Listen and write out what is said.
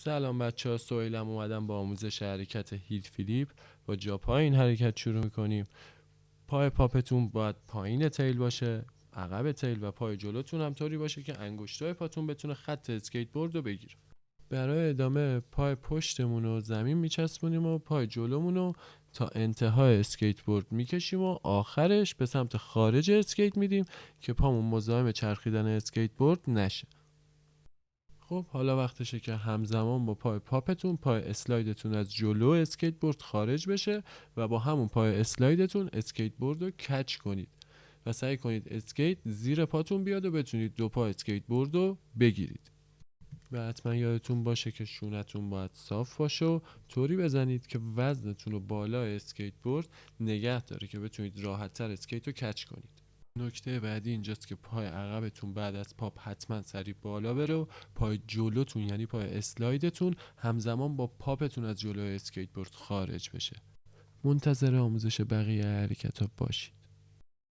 سلام بچه ها، سویلم اومدم با آموزش حرکت هیل فلیپ. با جا پای این حرکت شروع میکنیم. پای پاپتون باید پایین تیل باشه، عقب تیل، و پای جلوتون هم طوری باشه که انگشتای پاتون بتونه خط اسکیت بورد رو بگیره. برای ادامه پای پشتمون رو زمین میچسبونیم و پای جلومون رو تا انتهای اسکیت بورد میکشیم و آخرش به سمت خارج اسکیت میدیم که پامون مزاحم چرخیدن اسکیت بورد نشه. خب حالا وقتشه که همزمان با پای پاپتون پای اسلایدتون از جلو اسکیت بورد خارج بشه و با همون پای اسلایدتون اسکیت بورد رو کچ کنید و سعی کنید اسکیت زیر پاتون بیاد و بتونید دو پا اسکیت بورد رو بگیرید. و حتما یادتون باشه که شونتون باید صاف باشه و طوری بزنید که وزنتون رو بالای اسکیت بورد نگه داره که بتونید راحت تر اسکیت رو کچ کنید. نکته بعدی اینجاست که پای عقبتون بعد از پاپ حتما سریع بالا بره و پای جلوتون یعنی پای اسلایدتون همزمان با پاپتون از جلوی اسکیت بورد خارج بشه. منتظر آموزش بقیه حرکت ها باشید.